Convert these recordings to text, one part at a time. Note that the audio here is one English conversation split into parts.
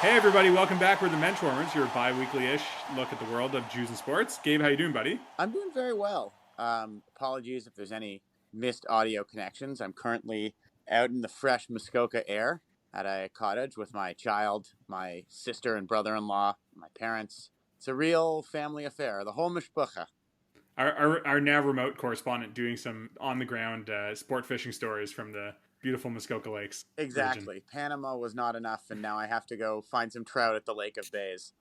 Hey everybody, welcome back. We're the Menschwarmers, your bi-weekly-ish look at the world of Jews and sports. Gabe, how you doing, buddy? I'm doing very well. Apologies if there's any missed audio connections. I'm currently out in the fresh Muskoka air at a cottage with my child, my sister and brother-in-law, my parents. It's a real family affair, the whole mishpucha. Our now remote correspondent doing some on-the-ground sport fishing stories from the beautiful Muskoka Lakes region. Exactly. Panama was not enough, and now I have to go find some trout at the Lake of Bays.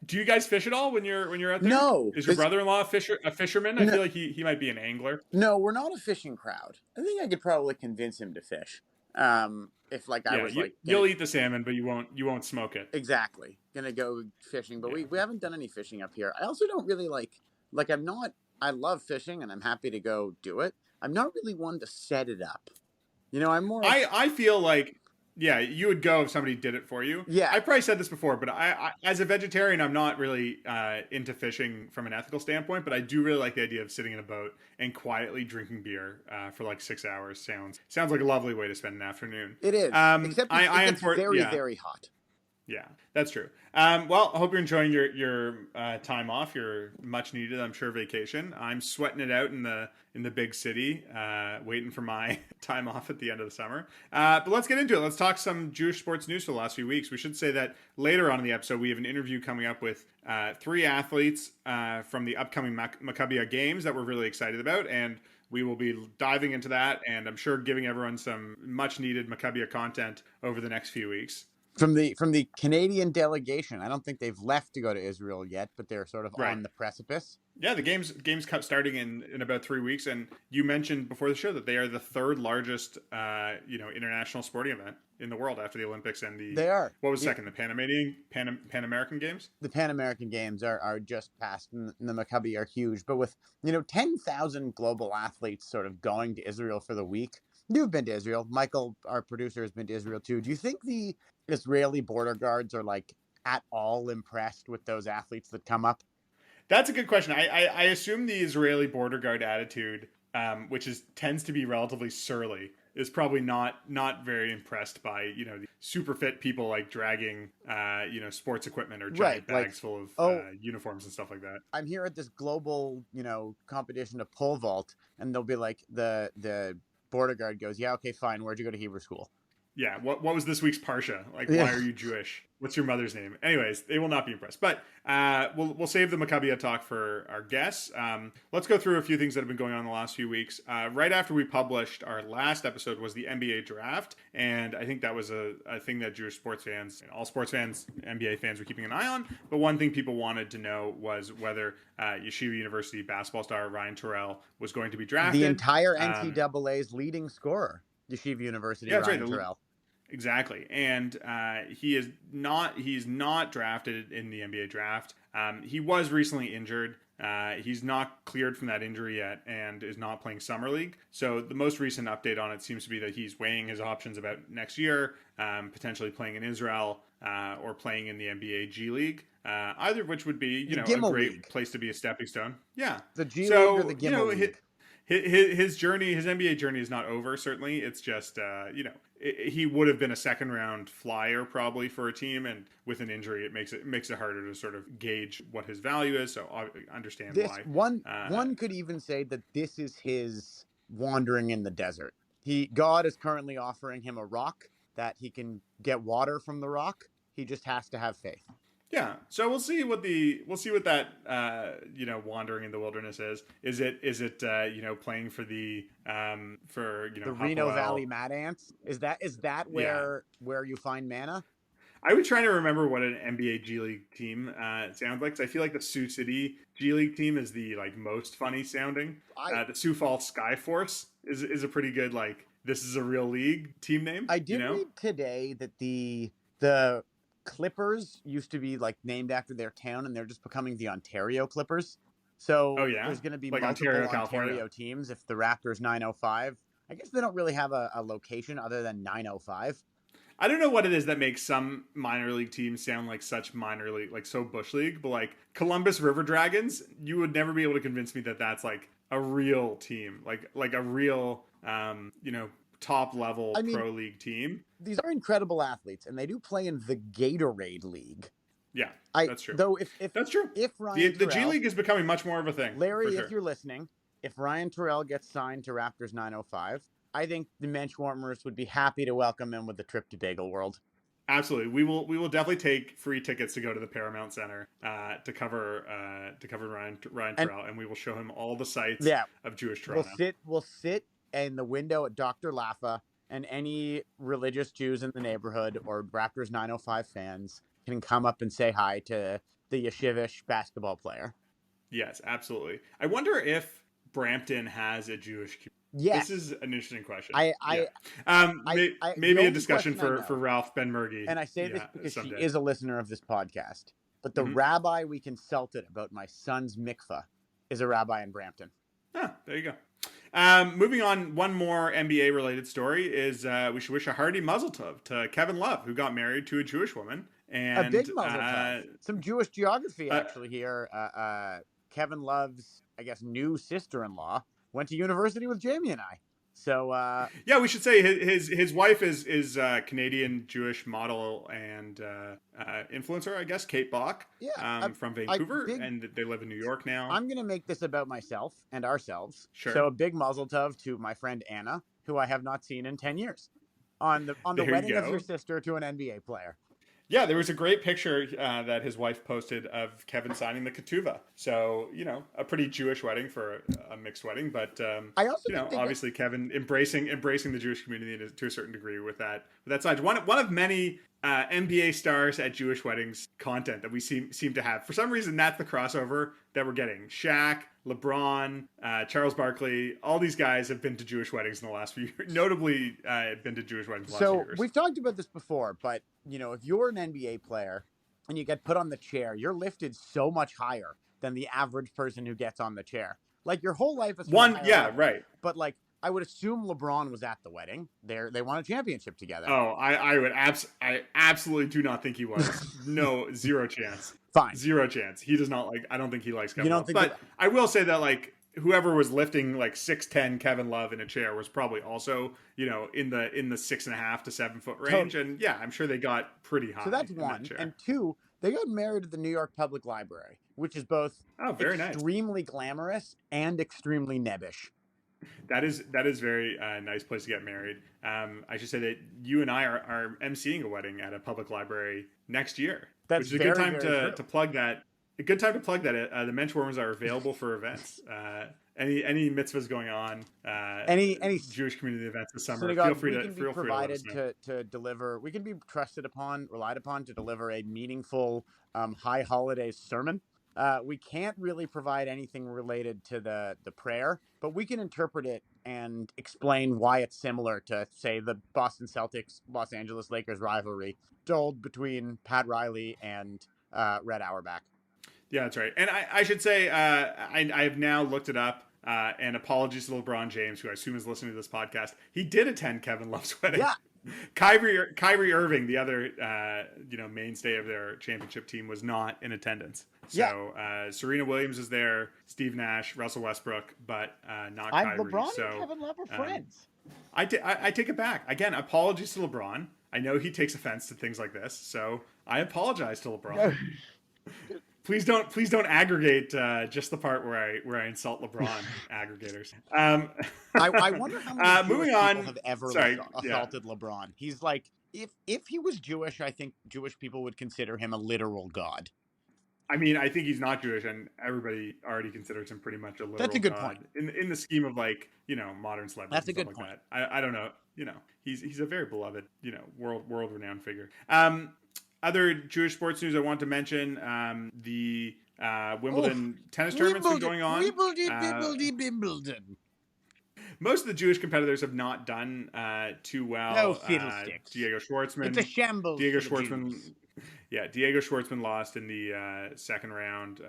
Do you guys fish at all when you're out there? No, Is your this brother-in-law a fisherman? I no, feel like he might be an angler. no, we're not a fishing crowd. I think I could probably convince him to fish. If like I Yeah, was like gonna you'll eat the salmon, but you won't smoke it. Exactly. Gonna go fishing, but Yeah. we haven't done any fishing up here. I also don't really like I'm not I love fishing and I'm happy to go do it. I'm not really one to set it up. I'm more of I feel like yeah, you would go if somebody did it for you. yeah, I've probably said this before, but I as a vegetarian, I'm not really into fishing from an ethical standpoint. But I do really like the idea of sitting in a boat and quietly drinking beer for like 6 hours. Sounds like a lovely way to spend an afternoon. it is. Except it I gets very, yeah. very hot. Yeah, that's true. Well, I hope you're enjoying your time off. Your much needed, I'm sure, vacation. I'm sweating it out in the big city, waiting for my time off at the end of the summer. But let's get into it. Let's talk some Jewish sports news for the last few weeks. We should say that later on in the episode, we have an interview coming up with three athletes from the upcoming Maccabiah Games that we're really excited about, and we will be diving into that, and I'm sure giving everyone some much needed Maccabiah content over the next few weeks. From the Canadian delegation. I don't think they've left to go to Israel yet, but they're sort of Right. on the precipice. Yeah, the games cut starting in about 3 weeks, and you mentioned before the show that they are the third largest international sporting event in the world after the Olympics and the They are. what was second, the Pan American Games. The Pan American Games are just past, and the Maccabi are huge. But with 10,000 global athletes sort of going to Israel for the week, you've been to Israel. Michael, our producer, has been to Israel too. Do you think the Israeli border guards are like at all impressed with those athletes that come up? That's a good question. I assume the Israeli border guard attitude, which tends to be relatively surly, is probably not very impressed by the super fit people like dragging sports equipment or giant Right, like, bags full of oh, uniforms and stuff like that. I'm here at this global competition of pole vault, and they'll be like the border guard goes, yeah, okay, fine. Where'd you go to Hebrew school? Yeah, what was this week's parsha? Like, why Yeah. are you Jewish? What's your mother's name? Anyways, they will not be impressed. But we'll save the Maccabiah talk for our guests. Let's go through a few things that have been going on in the last few weeks. Right after we published our last episode was the NBA draft, and I think that was a thing that Jewish sports fans, and all sports fans, NBA fans, were keeping an eye on. But one thing people wanted to know was whether Yeshiva University basketball star Ryan Terrell was going to be drafted. The entire NCAA's leading scorer, Yeshiva University, Yeah, that's Ryan right. Terrell. Exactly, and he's not drafted in the NBA draft. He was recently injured. He's not cleared from that injury yet, and is not playing summer league. So the most recent update on it seems to be that he's weighing his options about next year, potentially playing in Israel or playing in the NBA G League. Either of which would be a great League. place to be a stepping stone. Yeah, The G League or the you Gimel know, League? his journey, his NBA journey is not over. Certainly, it's just he would have been a second round flyer probably for a team, and with an injury, it makes it harder to sort of gauge what his value is. So I understand This why. one could even say that this is his wandering in the desert. God is currently offering him a rock that he can get water from the rock. He just has to have faith. Yeah, so we'll see what that wandering in the wilderness is. Is it playing for the The Reno Hapoel? Valley Mad Ants. Is that Yeah, where you find manna? I was trying to remember what an NBA G League team sounds like. 'Cause I feel like the Sioux City G League team is the most funny sounding. I The Sioux Falls Skyforce is a pretty good this is a real league team name. I did read today that the Clippers used to be named after their town, and they're just becoming the Ontario Clippers. Oh So yeah, there's going to be like multiple Ontario, California. Ontario teams if the Raptors 905. I guess they don't really have a location other than 905. I don't know what it is that makes some minor league teams sound like such minor league, like so bush league, but like Columbus River Dragons, you would never be able to convince me that that's like a real team, like a real, top level I mean, pro league team. these are incredible athletes, and they do play in the Gatorade League. Yeah, I that's true. though That's true. if The Ryan G Terrell, League is becoming much more of a thing for Larry, if sure. you're listening, if Ryan Terrell gets signed to Raptors 905, I think the Benchwarmers would be happy to welcome him with a trip to Bagel World. Absolutely, we will definitely take free tickets to go to the Paramount Center to cover Ryan And Terrell, and we will show him all the sights yeah, of Jewish Toronto. we'll sit in the window at Dr. Laffa, and any religious Jews in the neighborhood or Raptors 905 fans can come up and say hi to the yeshivish basketball player. Yes, absolutely. I wonder if Brampton has a Jewish community. Yes. This is an interesting question. I Maybe a only discussion question for Ralph Ben-Mergy. and I say this because someday. she is a listener of this podcast, but the rabbi we consulted about my son's mikvah is a rabbi in Brampton. Ah, there you go. Moving on, one more NBA related story is we should wish a hearty mazel tov to Kevin Love, who got married to a Jewish woman. And a big mazel tov. Some Jewish geography actually here. Kevin Love's, I guess, new sister-in-law went to university with Jamie and I. So yeah, we should say his wife is Canadian Jewish model and influencer, I guess, Kate Bach, from Vancouver, and they live in New York now. I'm gonna make this about myself and ourselves. Sure. So a big mazel tov to my friend Anna, who I have not seen in 10 years, on the wedding of her sister to an NBA player. Yeah, there was a great picture that his wife posted of Kevin signing the ketubah. So, a pretty Jewish wedding for a mixed wedding. But, I also obviously Kevin embracing the Jewish community to a certain degree with that side. One of many NBA stars at Jewish weddings content that we seem to have. For some reason, that's the crossover that we're getting. Shaq, LeBron, Charles Barkley, all these guys have been to Jewish weddings in the last few years. Notably, been to Jewish weddings in the last few years. So we've talked about this before, but if you're an NBA player and you get put on the chair, you're lifted so much higher than the average person who gets on the chair. Like your whole life is right. But like I would assume LeBron was at the wedding. They won a championship together. Oh, I absolutely do not think he was. No, zero chance. Fine. Zero chance. He does not I don't think he likes Kevin You don't Love. think but I will say that whoever was lifting 6'10" Kevin Love in a chair was probably also, in the 6.5 to 7 foot range. Totally. And yeah, I'm sure they got pretty high. So that's one. And two, they got married at the New York Public Library, which is both extremely glamorous and extremely nebbish. That is very nice place to get married. I should say that you and I are emceeing a wedding at a public library next year. That's which is a good time to plug that. A good time to plug that. The Menschwarmers are available for events. Any mitzvahs going on. Any Jewish community events this summer. Synagogue, feel free we can be provided to deliver. We can be relied upon to deliver a meaningful high holidays sermon. We can't really provide anything related to the prayer, but we can interpret it and explain why it's similar to, say, the Boston Celtics, Los Angeles Lakers rivalry told between Pat Riley and Red Auerbach. Yeah, that's right. And I should say, I have now looked it up, and apologies to LeBron James, who I assume is listening to this podcast. He did attend Kevin Love's wedding. Yeah. Kyrie Irving, the other mainstay of their championship team, was not in attendance. So Serena Williams is there, Steve Nash, Russell Westbrook, but not Kyrie. LeBron and Kevin Love are friends. I take it back. Again, apologies to LeBron. I know he takes offense to things like this, so I apologize to LeBron. Please don't aggregate just the part where I insult LeBron aggregators. I wonder how many moving Jewish on, people have ever assaulted LeBron. He's like, if he was Jewish, I think Jewish people would consider him a literal god. I mean, I think he's not Jewish, and everybody already considers him pretty much a literal god. That's a good point. In the scheme of modern celebrities. That's a good point. Like that. I don't know. He's a very beloved world renowned figure. Other Jewish sports news I want to mention, the Wimbledon tennis tournament's been going on. Wimbledon. Most of the Jewish competitors have not done too well. No fiddlesticks. Diego Schwartzman. It's a shambles. Diego Schwartzman lost in the second round.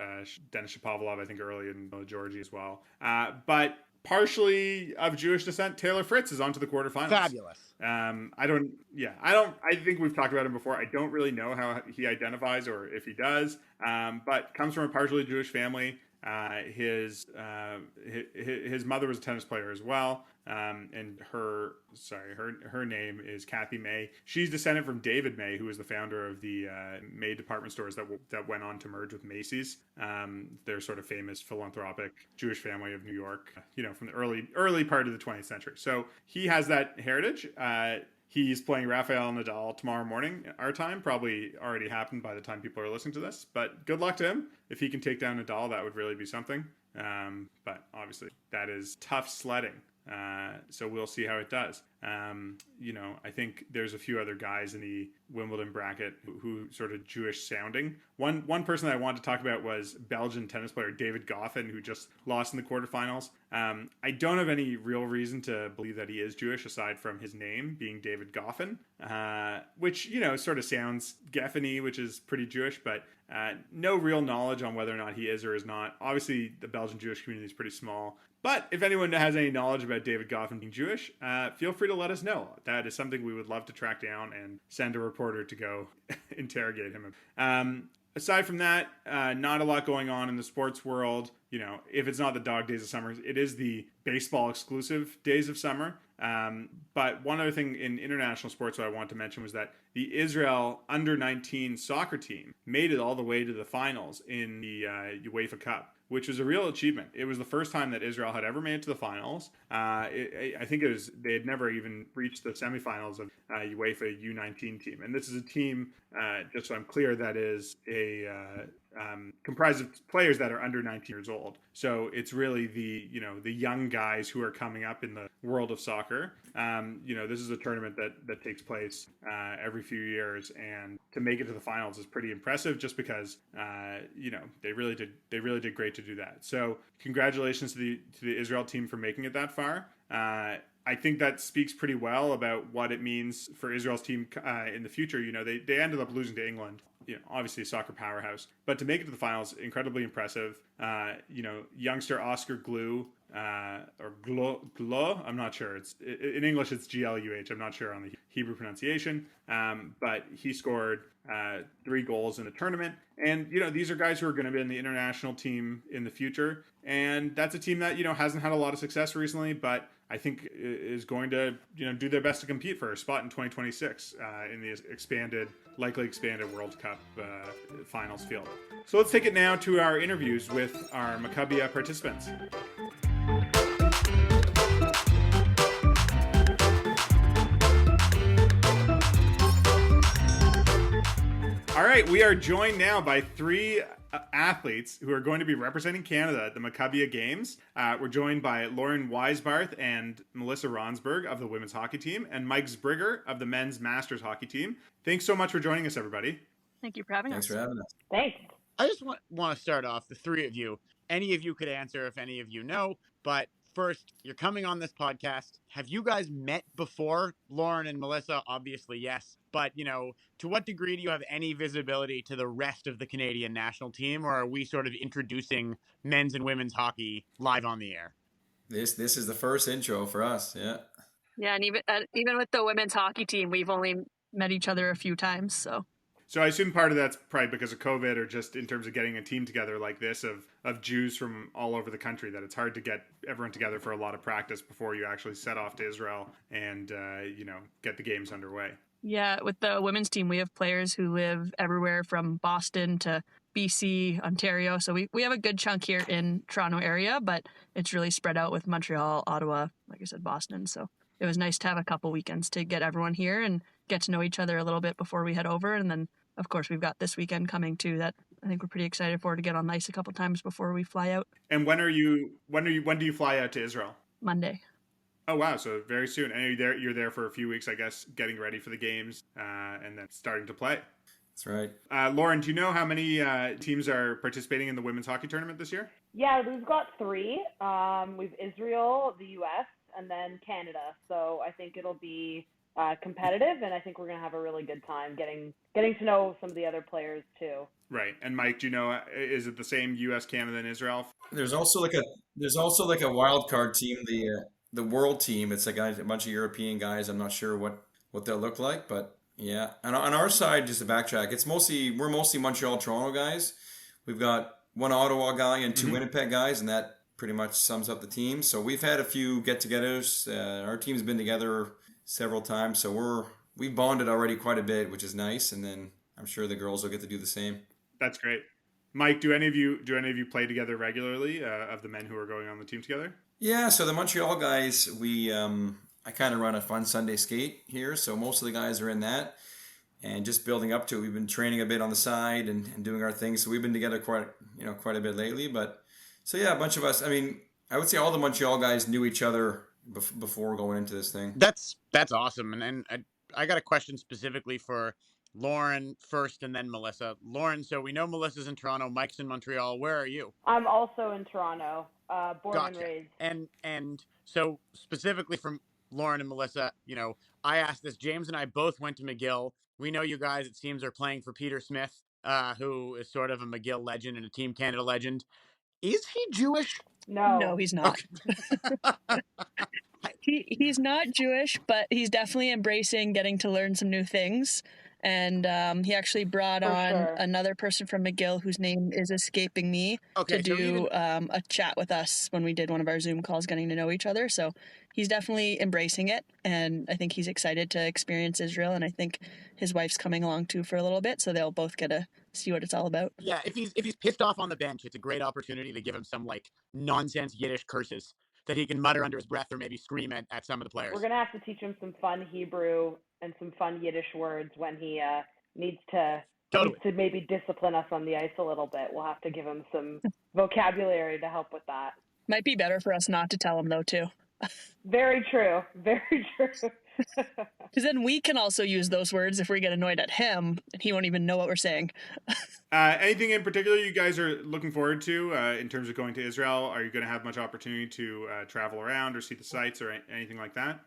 Denis Shapovalov, I think, early in Georgie as well. But partially of Jewish descent, Taylor Fritz is on to the quarterfinals. Fabulous. I think we've talked about him before. I don't really know how he identifies or if he does, but comes from a partially Jewish family. His mother was a tennis player as well. And her name is Kathy May. She's descended from David May, who was the founder of the May department stores that went on to merge with Macy's. They're sort of famous philanthropic Jewish family of New York, from the early part of the 20th century. So he has that heritage. He's playing Rafael Nadal tomorrow morning, our time. Probably already happened by the time people are listening to this. But good luck to him. If he can take down Nadal, that would really be something. But obviously, that is tough sledding. So we'll see how it does. I think there's a few other guys in the Wimbledon bracket who sort of Jewish sounding. One person that I wanted to talk about was Belgian tennis player David Goffin, who just lost in the quarterfinals. I don't have any real reason to believe that he is Jewish aside from his name being David Goffin, which, sort of sounds Geffen-y, which is pretty Jewish, but no real knowledge on whether or not he is or is not. Obviously, the Belgian Jewish community is pretty small. But if anyone has any knowledge about David Goffin being Jewish, feel free to let us know. That is something we would love to track down and send a reporter to go interrogate him. Aside from that, not a lot going on in the sports world. If it's not the dog days of summer, it is the baseball exclusive days of summer. But one other thing in international sports that I want to mention was that the Israel under-19 soccer team made it all the way to the finals in the UEFA Cup, which was a real achievement. It was the first time that Israel had ever made it to the finals. I think they had never even reached the semifinals of UEFA U19 team. And this is a team, just so I'm clear, that is comprised of players that are under 19 years old. So it's really the young guys who are coming up in the world of soccer. This is a tournament that takes place every few years, and to make it to the finals is pretty impressive. Just because they really did great to do that. So congratulations to the Israel team for making it that far. I think that speaks pretty well about what it means for Israel's team in the future. They ended up losing to England. Obviously a soccer powerhouse, but to make it to the finals, incredibly impressive. Youngster Oscar Glue, or Glo, I'm not sure. It's in English, it's GLUH. I'm not sure on the Hebrew pronunciation, but he scored 3 goals in the tournament. And these are guys who are going to be in the international team in the future, and that's a team that hasn't had a lot of success recently, but I think is going to do their best to compete for a spot in 2026 in the likely expanded World Cup finals field. So let's take it now to our interviews with our Maccabiah participants. All right, we are joined now by 3 athletes who are going to be representing Canada at the Maccabiah Games. We're joined by Lauren Weisbarth and Melissa Ronsberg of the women's hockey team, and Mike Sbrigger of the men's masters hockey team. Thanks so much for joining us, everybody. Thank you for having us. Thanks for having us. Thanks. I just want to start off, the 3 of you. Any of you could answer if any of you know, but first, you're coming on this podcast. Have you guys met before? Lauren and Melissa, obviously, yes. But, to what degree do you have any visibility to the rest of the Canadian national team, or are we sort of introducing men's and women's hockey live on the air? This is the first intro for us, yeah. Yeah, and even with the women's hockey team, we've only met each other a few times, so. So I assume part of that's probably because of COVID, or just in terms of getting a team together like this of Jews from all over the country, that it's hard to get everyone together for a lot of practice before you actually set off to Israel and, get the games underway. Yeah, with the women's team, we have players who live everywhere from Boston to BC, Ontario. So we have a good chunk here in Toronto area, but it's really spread out with Montreal, Ottawa, like I said, Boston. So it was nice to have a couple weekends to get everyone here and get to know each other a little bit before we head over. And then, of course, we've got this weekend coming too that I think we're pretty excited for, to get on the ice a couple times before we fly out. And when do you fly out to Israel? Monday. Oh, wow. So very soon. And you're there for a few weeks, I guess, getting ready for the games and then starting to play. That's right. Lauren, do you know how many teams are participating in the women's hockey tournament this year? Yeah, we've got 3. We've Israel, the U.S., and then Canada. So I think it'll be competitive, and I think we're going to have a really good time getting to know some of the other players too. Right. And Mike, do you know, is it the same U.S., Canada, and Israel? There's also like a wild card team, the world team. It's a bunch of European guys. I'm not sure what they'll look like, but yeah. And on our side, just to backtrack, we're mostly Montreal, Toronto guys. We've got one Ottawa guy and 2 Winnipeg guys, and that pretty much sums up the team. So we've had a few get-togethers. Our team's been together several times, so we've bonded already quite a bit, which is nice. And then I'm sure the girls will get to do the same. That's great. Mike, do any of you play together regularly of the men who are going on the team together? Yeah, so the Montreal guys, I kind of run a fun Sunday skate here, so most of the guys are in that. And just building up to it, we've been training a bit on the side and doing our things. So we've been together quite a bit lately. But so yeah, a bunch of us. I mean, I would say all the Montreal guys knew each other before going into this thing. That's awesome. And I got a question specifically for Lauren first, and then Melissa. Lauren, so we know Melissa's in Toronto, Mike's in Montreal. Where are you? I'm also in Toronto, born and Gotcha. raised. And so specifically from Lauren and Melissa, I asked this. James and I both went to McGill. We know you guys, it seems, are playing for Peter Smith, who is sort of a McGill legend and a Team Canada legend. Is he Jewish? No, he's not. Okay. He's not Jewish, but he's definitely embracing getting to learn some new things. And he actually brought on another person from McGill whose name is escaping me to do a chat with us when we did one of our Zoom calls, getting to know each other. So he's definitely embracing it, and I think he's excited to experience Israel. And I think his wife's coming along too for a little bit, so they'll both get to see what it's all about. Yeah, if he's pissed off on the bench, it's a great opportunity to give him some nonsense Yiddish curses that he can mutter under his breath or maybe scream at some of the players. We're going to have to teach him some fun Hebrew and some fun Yiddish words when he needs to maybe discipline us on the ice a little bit. We'll have to give him some vocabulary to help with that. Might be better for us not to tell him, though, too. Very true. Very true. Because then we can also use those words if we get annoyed at him, and he won't even know what we're saying. Anything in particular you guys are looking forward to in terms of going to Israel? Are you going to have much opportunity to travel around or see the sites or anything like that?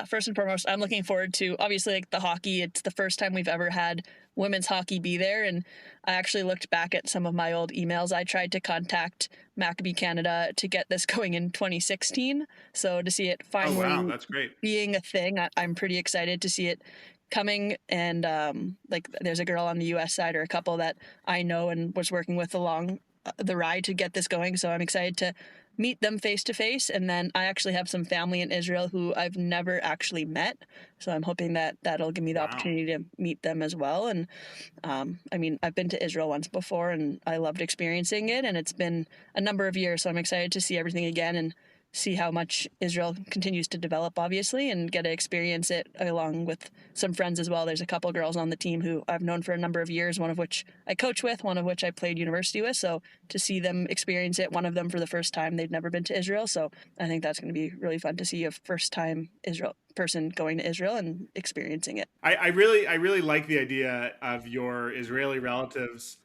First and foremost, I'm looking forward to, obviously, the hockey. It's the first time we've ever had women's hockey be there, and I actually looked back at some of my old emails. I tried to contact Maccabiah Canada to get this going in 2016, so to see it finally that's great. being a thing, I'm pretty excited to see it coming. And there's a girl on the U.S. side, or a couple that I know and was working with along the ride to get this going, so I'm excited to meet them face to face. And then I actually have some family in Israel who I've never actually met, so I'm hoping that that'll give me the opportunity to meet them as well. And I've been to Israel once before and I loved experiencing it, and it's been a number of years, so I'm excited to see everything again and see how much Israel continues to develop, obviously, and get to experience it along with some friends as well. There's a couple girls on the team who I've known for a number of years, one of which I coach with, one of which I played university with. So to see them experience it, one of them for the first time, they've never been to Israel. So I think that's going to be really fun to see a first time Israel person going to Israel and experiencing it. I really like the idea of your Israeli relatives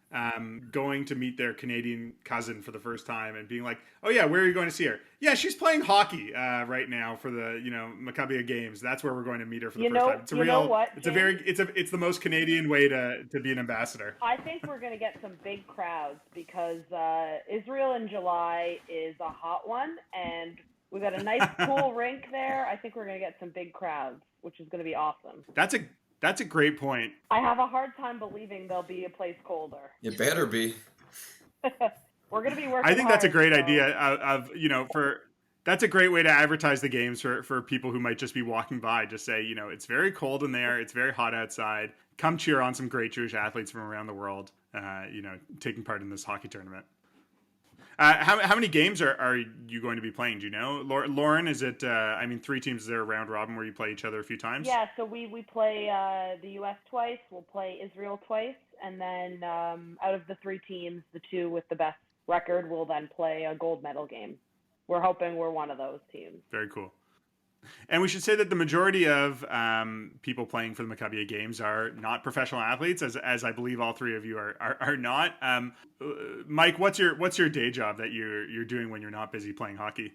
going to meet their Canadian cousin for the first time and being like, oh yeah, where are you going to see her? Yeah, she's playing hockey right now for the Maccabiah Games. That's where we're going to meet her for the first time. It's a real, what, it's the most Canadian way to be an ambassador. I think we're going to get some big crowds because Israel in July is a hot one, and we've got a nice cool rink there. I think we're going to get some big crowds, which is going to be awesome. That's a great point. I have a hard time believing there'll be a place colder. It better be. We're going to be working I think that's a great hard, idea that's a great way to advertise the games for people who might just be walking by. Just say, it's very cold in there. It's very hot outside. Come cheer on some great Jewish athletes from around the world, taking part in this hockey tournament. How many games are you going to be playing? Do you know? Lauren, is it, 3 teams, is there a round robin where you play each other a few times? Yeah, so we play the U.S. twice, we'll play Israel twice, and then out of the 3 teams, the 2 with the best record will then play a gold medal game. We're hoping we're one of those teams. Very cool. And we should say that the majority of people playing for the Maccabiah Games are not professional athletes, as I believe all 3 of you are not. Mike, what's your day job that you're doing when you're not busy playing hockey?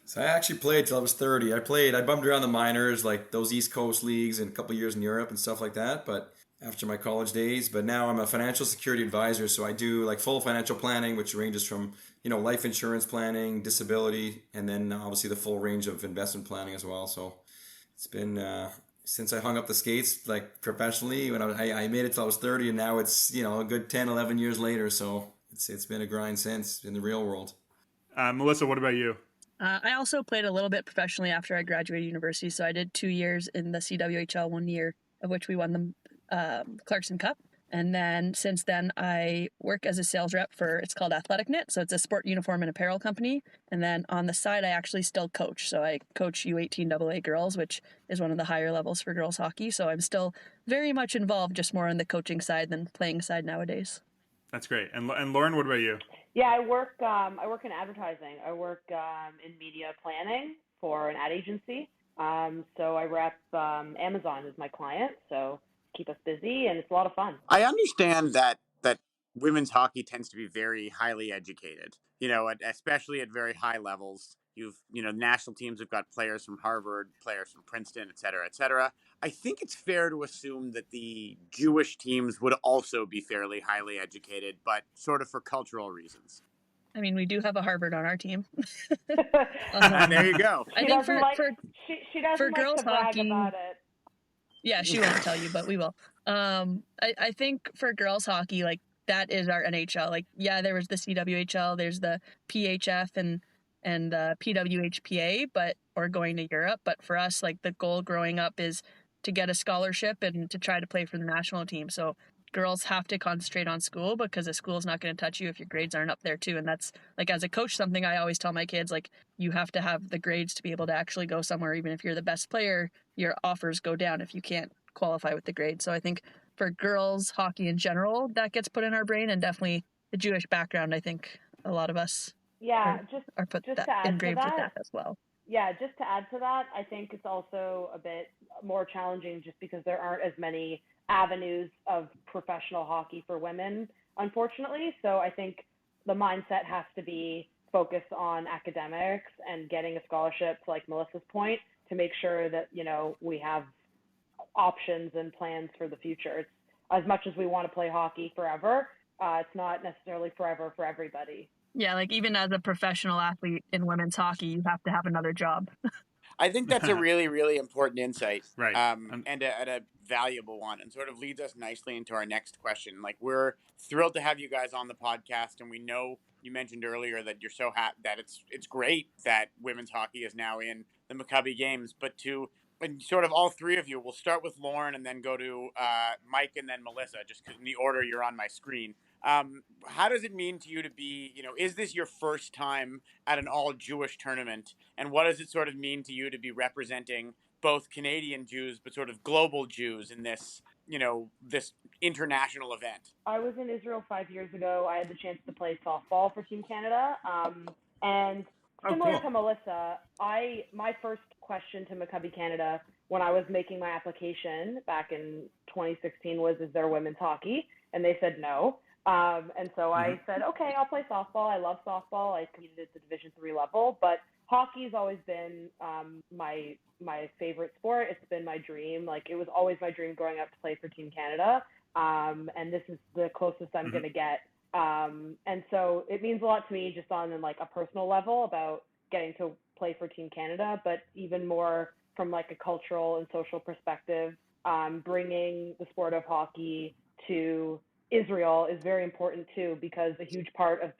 So I actually played till I was 30. I bumped around the minors, like those East Coast leagues, and a couple of years in Europe and stuff like that. But after my college days, but now I'm a financial security advisor, so I do like full financial planning, which ranges from life insurance planning, disability, and then obviously the full range of investment planning as well. So it's been since I hung up the skates like professionally when I made it till I was 30, and now it's a good 10, 11 years later. So It's been a grind since in the real world. Melissa, what about you? I also played a little bit professionally after I graduated university. So I did 2 years in the CWHL, 1 year of which we won the Clarkson Cup. And then since then, I work as a sales rep for, it's called Athletic Knit. So it's a sport uniform and apparel company. And then on the side, I actually still coach. So I coach U18 AA girls, which is one of the higher levels for girls hockey. So I'm still very much involved, just more on the coaching side than playing side nowadays. That's great. And Lauren, what about you? Yeah, I work in advertising. I work in media planning for an ad agency. So I rep Amazon as my client. So keep us busy, and it's a lot of fun. I understand that women's hockey tends to be very highly educated, especially at very high levels. National teams have got players from Harvard, players from Princeton, et cetera, et cetera. I think it's fair to assume that the Jewish teams would also be fairly highly educated, but sort of for cultural reasons. I mean, we do have a Harvard on our team. There you go. I think for she doesn't for like girls to brag hockey, about it. Yeah, she won't tell you, but we will. I think for girls hockey, like that is our NHL. Like, yeah, there was the CWHL, there's the PHF and the PWHPA, or going to Europe. But for us, like the goal growing up is to get a scholarship and to try to play for the national team. So girls have to concentrate on school because the school's not going to touch you if your grades aren't up there too. And that's, like, as a coach, something I always tell my kids, like, you have to have the grades to be able to actually go somewhere. Even if you're the best player, your offers go down if you can't qualify with the grades. So I think for girls hockey in general, that gets put in our brain, and definitely the Jewish background, I think a lot of us are put just that to add engraved to with that that as well. Yeah, just to add to that, I think it's also a bit more challenging just because there aren't as many avenues of professional hockey for women, unfortunately. So I think the mindset has to be focused on academics and getting a scholarship, to like Melissa's point, to make sure that, we have options and plans for the future. It's as much as we want to play hockey forever, it's not necessarily forever for everybody. Yeah, like even as a professional athlete in women's hockey, you have to have another job. I think that's a really, really important insight, Right. and a valuable one, and sort of leads us nicely into our next question. Like, we're thrilled to have you guys on the podcast, and we know you mentioned earlier that you're so happy that it's great that women's hockey is now in the Maccabiah Games, and sort of all three of you, we'll start with Lauren and then go to Mike and then Melissa, just in the order you're on my screen. How does it mean to you to be, is this your first time at an all-Jewish tournament? And what does it sort of mean to you to be representing both Canadian Jews, but sort of global Jews in this, this international event? I was in Israel 5 years ago. I had the chance to play softball for Team Canada. And similar to Melissa, my first question to Maccabi Canada when I was making my application back in 2016 was, is there women's hockey? And they said no. And so I said, okay, I'll play softball. I love softball. I competed at the Division III level, but hockey's always been my favorite sport. It's been my dream. Like, it was always my dream growing up to play for Team Canada. And this is the closest I'm going to get. And so it means a lot to me just on like a personal level about getting to play for Team Canada, but even more from like a cultural and social perspective, bringing the sport of hockey to Israel is very important too, because a huge part of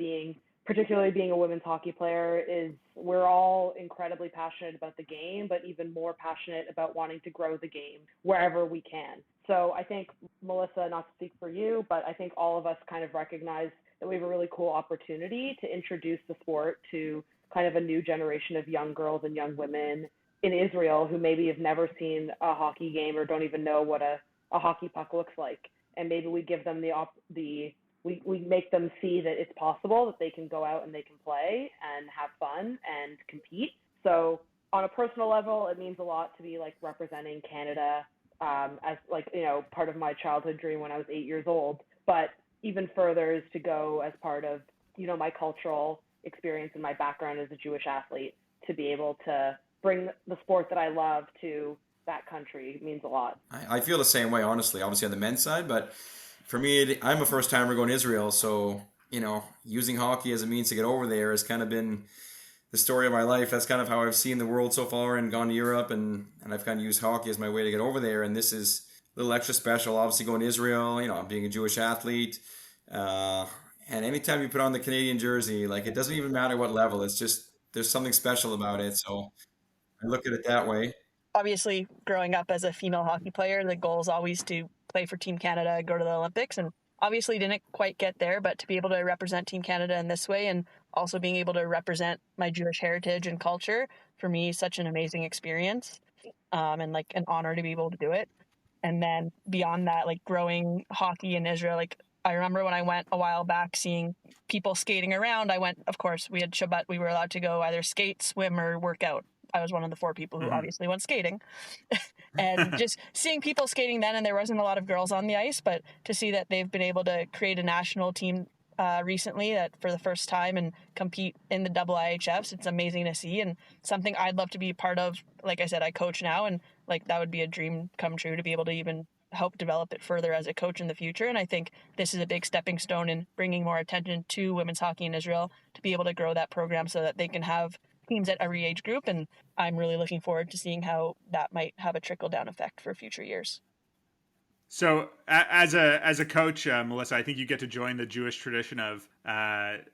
particularly being a women's hockey player, is we're all incredibly passionate about the game, but even more passionate about wanting to grow the game wherever we can. So I think, Melissa, not to speak for you, but I think all of us kind of recognize that we have a really cool opportunity to introduce the sport to kind of a new generation of young girls and young women in Israel who maybe have never seen a hockey game or don't even know what a hockey puck looks like. And maybe we give them we make them see that it's possible, that they can go out and they can play and have fun and compete. So on a personal level, it means a lot to be like representing Canada as like, part of my childhood dream when I was 8 years old. But even further is to go as part of, my cultural experience and my background as a Jewish athlete, to be able to bring the sport that I love to that country means a lot. I feel the same way, honestly, obviously on the men's side, but for me, I'm a first timer going to Israel, so, using hockey as a means to get over there has kind of been the story of my life. That's kind of how I've seen the world so far and gone to Europe, and I've kind of used hockey as my way to get over there, and this is a little extra special, obviously going to Israel, being a Jewish athlete, And anytime you put on the Canadian jersey, like it doesn't even matter what level, it's just there's something special about it. So I look at it that way. Obviously, growing up as a female hockey player, the goal is always to play for Team Canada, go to the Olympics, and obviously didn't quite get there, but to be able to represent Team Canada in this way and also being able to represent my Jewish heritage and culture, for me, such an amazing experience, and like an honor to be able to do it. And then beyond that, like growing hockey in Israel, like I remember when I went a while back seeing people skating around. I went, of course, we had Shabbat. We were allowed to go either skate, swim, or work out. I was one of the 4 people who obviously went skating. And just seeing people skating then, and there wasn't a lot of girls on the ice, but to see that they've been able to create a national team recently that for the first time and compete in the double IHFs, it's amazing to see and something I'd love to be part of. Like I said, I coach now, and like that would be a dream come true to be able to even help develop it further as a coach in the future. And I think this is a big stepping stone in bringing more attention to women's hockey in Israel to be able to grow that program so that they can have teams at every age group. And I'm really looking forward to seeing how that might have a trickle down effect for future years. So, as a coach, Melissa, I think you get to join the Jewish tradition of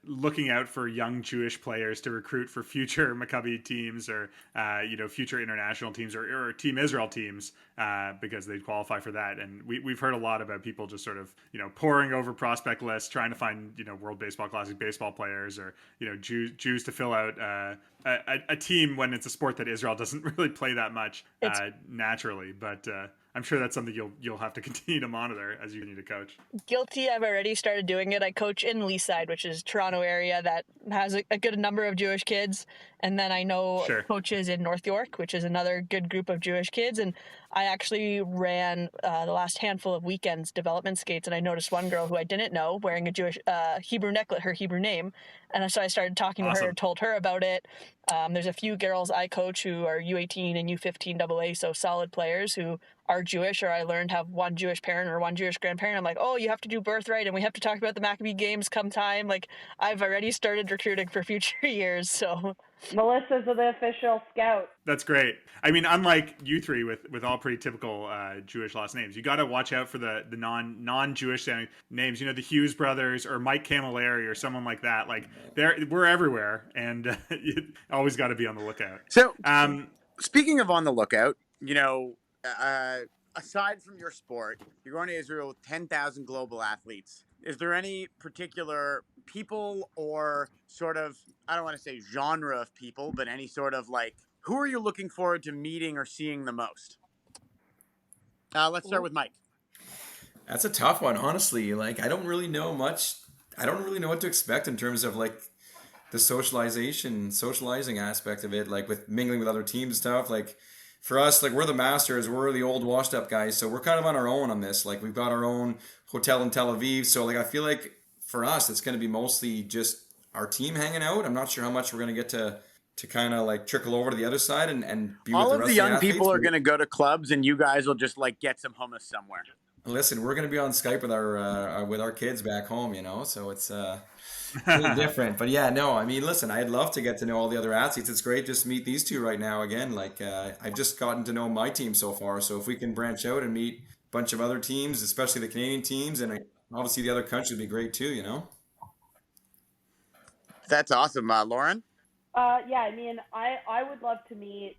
looking out for young Jewish players to recruit for future Maccabi teams or future international teams or Team Israel teams because they qualify for that. And we've heard a lot about people just sort of poring over prospect lists, trying to find World Baseball Classic baseball players or Jews to fill out a team when it's a sport that Israel doesn't really play that much naturally, but. I'm sure that's something you'll have to continue to monitor as you continue to coach. Guilty, I've already started doing it. I coach in Leaside, which is Toronto area that has a good number of Jewish kids. And then I know coaches in North York, which is another good group of Jewish kids. And I actually ran the last handful of weekends development skates, and I noticed one girl who I didn't know wearing a Jewish Hebrew necklet, her Hebrew name. And so I started talking to her, told her about it. There's a few girls I coach who are U18 and U15 AA, so solid players who are Jewish, or I learned have one Jewish parent or one Jewish grandparent. I'm like, oh, you have to do birthright, and we have to talk about the Maccabiah Games come time. Like, I've already started recruiting for future years, so... Melissa's the official scout. That's great. I mean, unlike you three with all pretty typical Jewish last names, you got to watch out for the non-Jewish names. The Hughes brothers or Mike Camilleri or someone like that. Like we're everywhere, and you always got to be on the lookout. So, speaking of on the lookout, aside from your sport, you're going to Israel with 10,000 global athletes. Is there any particular people or sort of, I don't want to say genre of people, but any sort of like, who are you looking forward to meeting or seeing the most? Let's start with Mike. That's a tough one, honestly. Like, I don't really know much. I don't really know what to expect in terms of like the socializing aspect of it, like with mingling with other teams and stuff. Like, for us, like we're the masters, we're the old washed up guys, so we're kind of on our own on this. Like we've got our own hotel in Tel Aviv, so like I feel like for us, it's going to be mostly just our team hanging out. I'm not sure how much we're going to get to kind of like trickle over to the other side and be all with the of rest the of young the athletes. People are going to go to clubs, and you guys will just like get some hummus somewhere. Listen, we're going to be on Skype with our kids back home, so it's a little different. But yeah, no, I mean, listen, I'd love to get to know all the other athletes. It's great just to meet these two right now. Again, like I've just gotten to know my team so far. So if we can branch out and meet a bunch of other teams, especially the Canadian teams, and obviously the other countries would be great too, That's awesome. Lauren? Yeah, I mean, I would love to meet,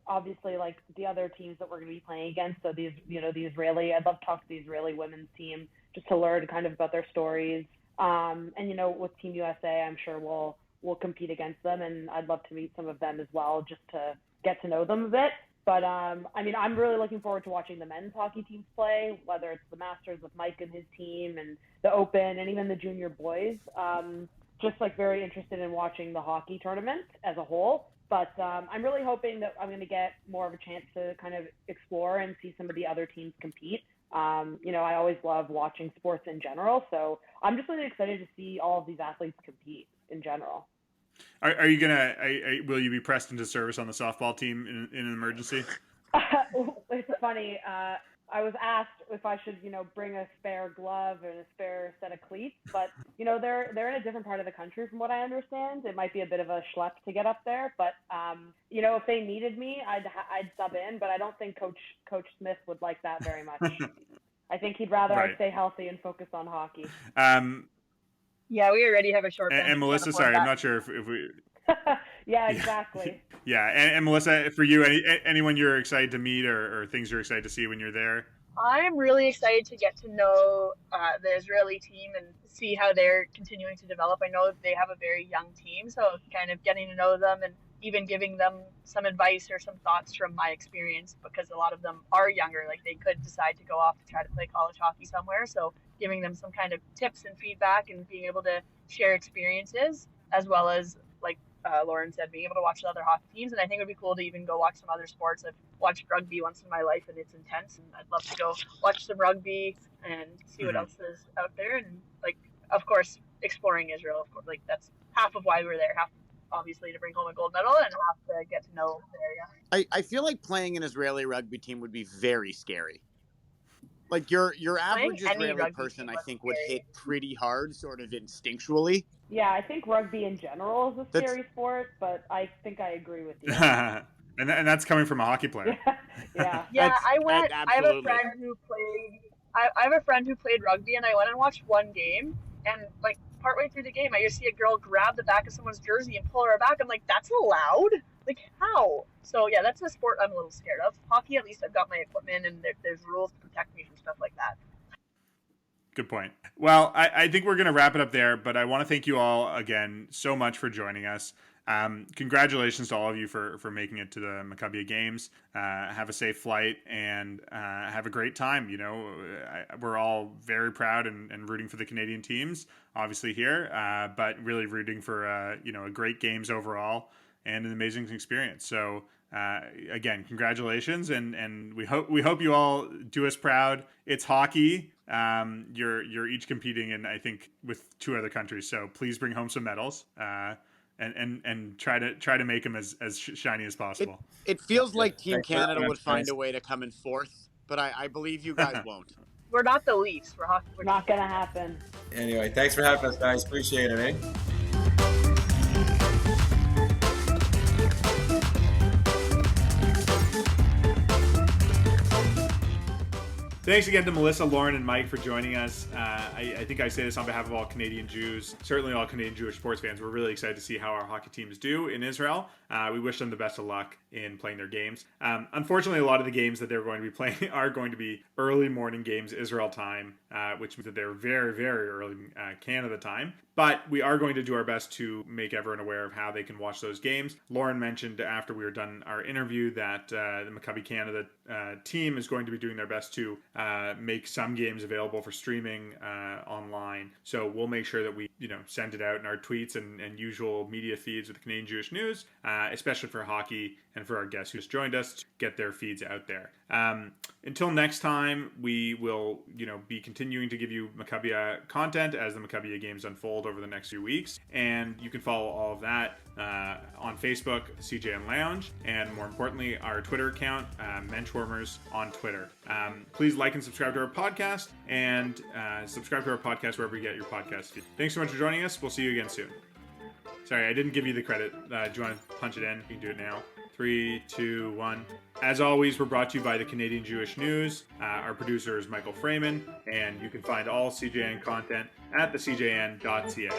obviously like the other teams that we're going to be playing against. So the Israeli, I'd love to talk to the Israeli women's team just to learn kind of about their stories. And with Team USA, I'm sure we'll compete against them, and I'd love to meet some of them as well, just to get to know them a bit. But I mean, I'm really looking forward to watching the men's hockey teams play, whether it's the Masters with Mike and his team, and the Open, and even the junior boys. Just like very interested in watching the hockey tournament as a whole. But I'm really hoping that I'm going to get more of a chance to kind of explore and see some of the other teams compete. I always love watching sports in general, so I'm just really excited to see all of these athletes compete in general. Are you gonna? Will you be pressed into service on the softball team in an emergency? It's funny. I was asked if I should, bring a spare glove and a spare set of cleats, but they're in a different part of the country from what I understand. It might be a bit of a schlep to get up there, but if they needed me, I'd sub in. But I don't think Coach Smith would like that very much. I think he'd rather I stay healthy and focus on hockey. Yeah, we already have a short bench. And Melissa, sorry, I'm not sure if we. Yeah, exactly. Yeah, and Melissa, for you, anyone you're excited to meet or things you're excited to see when you're there? I'm really excited to get to know the Israeli team and see how they're continuing to develop. I know they have a very young team, so kind of getting to know them and even giving them some advice or some thoughts from my experience, because a lot of them are younger. Like, they could decide to go off to try to play college hockey somewhere. So giving them some kind of tips and feedback and being able to share experiences, as well as, like Lauren said, being able to watch the other hockey teams. And I think it would be cool to even go watch some other sports. I've watched rugby once in my life, and it's intense, and I'd love to go watch some rugby and see what else is out there. And, like, of course, exploring Israel, of course, like, that's half of why we're there. Half, obviously, to bring home a gold medal, and half to get to know the area. I feel like playing an Israeli rugby team would be very scary. Like, your average Israeli person, I think, would hit pretty hard, sort of instinctually. Yeah, I think rugby in general is a scary sport, but I think I agree with you. And that's coming from a hockey player. Yeah. Yeah, I have a friend who played. I have a friend who played rugby, and I went and watched one game, and, like, partway through the game, I just see a girl grab the back of someone's jersey and pull her back. I'm like, that's allowed? Like, how? So yeah, that's a sport I'm a little scared of. Hockey, at least I've got my equipment, and there's rules to protect me from stuff like that. Good point. Well, I think we're going to wrap it up there, but I want to thank you all again so much for joining us. Congratulations to all of you for making it to the Maccabiah Games. Have a safe flight and have a great time. You know, we're all very proud and rooting for the Canadian teams, obviously here, but really rooting for a great games overall and an amazing experience. So again, congratulations, and we hope you all do us proud. It's hockey. You're each competing in, I think, with 2 other countries. So please bring home some medals. And try to make them as shiny as possible. It feels like Team Canada would find a way to come in 4th, but I believe you guys won't. We're not the Leafs. We're not gonna happen. Anyway, thanks for having us, guys. Appreciate it, eh? Thanks again to Melissa, Lauren, and Mike for joining us. I think I say this on behalf of all Canadian Jews, certainly all Canadian Jewish sports fans. We're really excited to see how our hockey teams do in Israel. We wish them the best of luck in playing their games. Unfortunately, a lot of the games that they're going to be playing are going to be early morning games, Israel time, which means that they're very, very early Canada time. But we are going to do our best to make everyone aware of how they can watch those games. Lauren mentioned after we were done our interview that the Maccabi Canada team is going to be doing their best to make some games available for streaming online. So we'll make sure that we send it out in our tweets and usual media feeds with the Canadian Jewish News, especially for hockey and for our guests who just joined us, to get their feeds out there. Until next time, we will be continuing to give you Maccabiah content as the Maccabiah Games unfold over the next few weeks, and you can follow all of that on Facebook, CJN Lounge, and more importantly, our Twitter account, Menschwarmers on Twitter. Please like and subscribe to our podcast, and subscribe to our podcast wherever you get your podcast feed. Thanks so much for joining us. We'll see you again soon. Sorry, I didn't give you the credit. Do you want to punch it in? You can do it now. 3, 2, 1. As always, we're brought to you by the Canadian Jewish News. Our producer is Michael Freeman, and you can find all CJN content at thecjn.ca.